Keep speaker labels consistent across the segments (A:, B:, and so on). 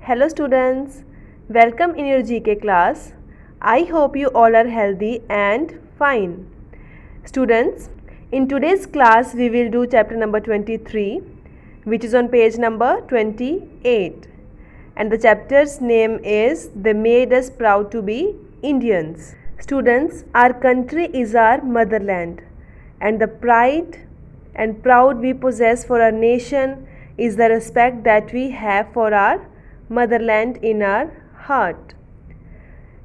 A: Hello students, welcome in your GK class. I hope you all are healthy and fine. Students, in today's class we will do chapter number 23, which is on page number 28, and the chapter's name is They Made Us Proud to Be Indians. Students, our country is our motherland, and the pride and proud we possess for our nation is the respect that we have for our motherland in our heart.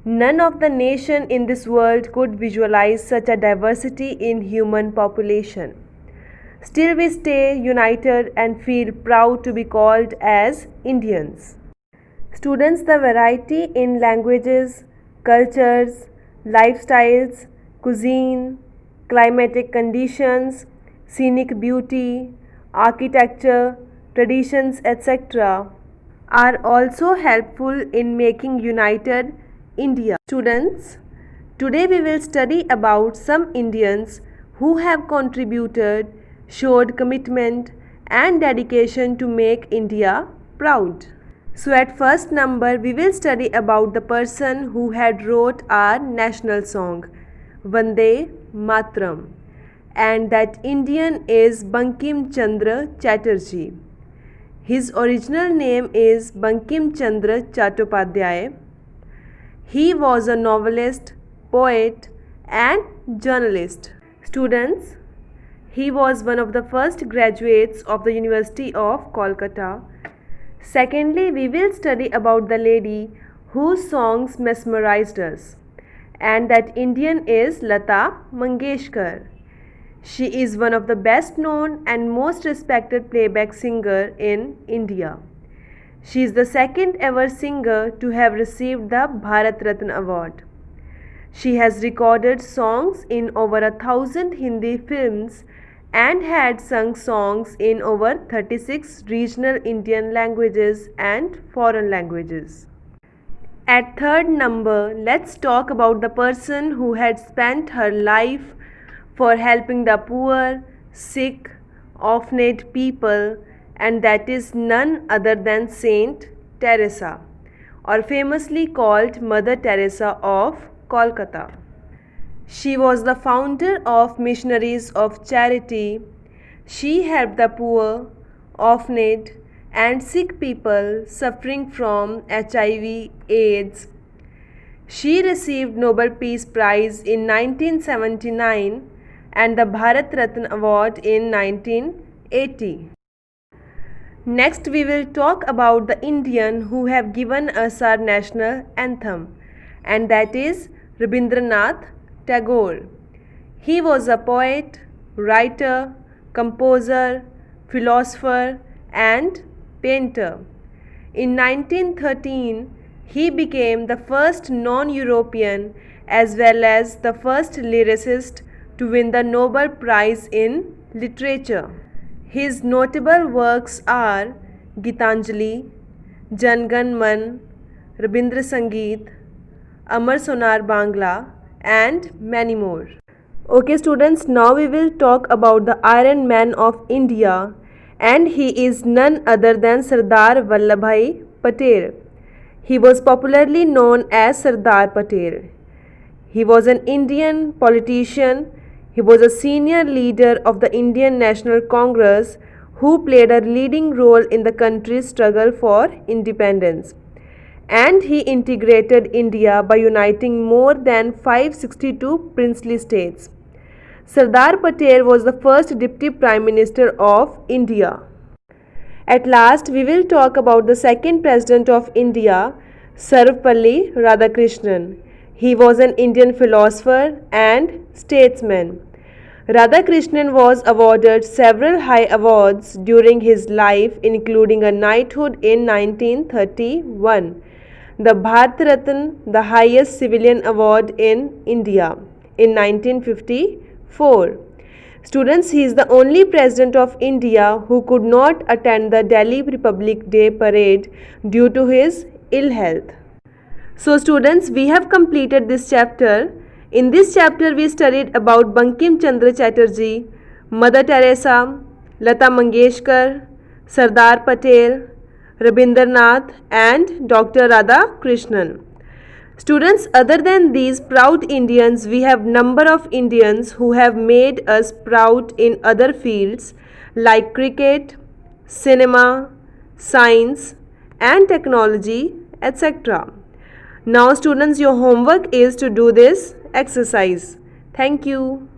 A: None of the nation in this world could visualize such a diversity in human population. Still we stay united and feel proud to be called as Indians. Students, the variety in languages, cultures, lifestyles, cuisine, climatic conditions, scenic beauty, architecture, traditions, etc. are also helpful in making united India. Students, today we will study about some Indians who have contributed, showed commitment and dedication to make India proud. So at first number we will study about the person who had wrote our national song, Vande Mataram, and that Indian is Bankim Chandra Chatterjee. His original name is Bankim Chandra Chattopadhyay. He was a novelist, poet and journalist. Students, he was one of the first graduates of the University of Kolkata. Secondly, we will study about the lady whose songs mesmerized us, and that Indian is Lata Mangeshkar. She is one of the best known and most respected playback singer in India. She is the second ever singer to have received the Bharat Ratna Award. She has recorded songs in over 1,000 Hindi films and had sung songs in over 36 regional Indian languages and foreign languages. At third number, let's talk about the person who had spent her life for helping the poor, sick, orphaned people, and that is none other than Saint Teresa, or famously called Mother Teresa of Kolkata. She was the founder of Missionaries of Charity. She helped the poor, orphaned, and sick people suffering from HIV/AIDS. She received Nobel Peace Prize in 1979 and the Bharat Ratna Award in 1980. Next we will talk about the Indian who have given us our national anthem, and that is Rabindranath Tagore. He was a poet, writer, composer, philosopher and painter. In 1913, he became the first non-European as well as the first lyricist to win the Nobel Prize in Literature. His notable works are Gitanjali, Jan Gan Man, Rabindra Sangeet, Amar Sonar Bangla and many more. Okay students, now we will talk about the Iron Man of India, and he is none other than Sardar Vallabhbhai Patel. He was popularly known as Sardar Patel. He was an Indian politician. He was a senior leader of the Indian National Congress who played a leading role in the country's struggle for independence. And he integrated India by uniting more than 562 princely states. Sardar Patel was the first Deputy Prime Minister of India. At last, we will talk about the second President of India, Sarvepalli Radhakrishnan. He was an Indian philosopher and statesman. Radhakrishnan was awarded several high awards during his life, including a knighthood in 1931, the Bharat Ratna, the highest civilian award in India, in 1954. Students, he is the only President of India who could not attend the Delhi Republic Day parade due to his ill health. So students, we have completed this chapter. In this chapter, we studied about Bankim Chandra Chatterjee, Mother Teresa, Lata Mangeshkar, Sardar Patel, Rabindranath, and Dr. Radhakrishnan. Students, other than these proud Indians, we have number of Indians who have made us proud in other fields like cricket, cinema, science and technology, etc. Now students, your homework is to do this exercise. Thank you.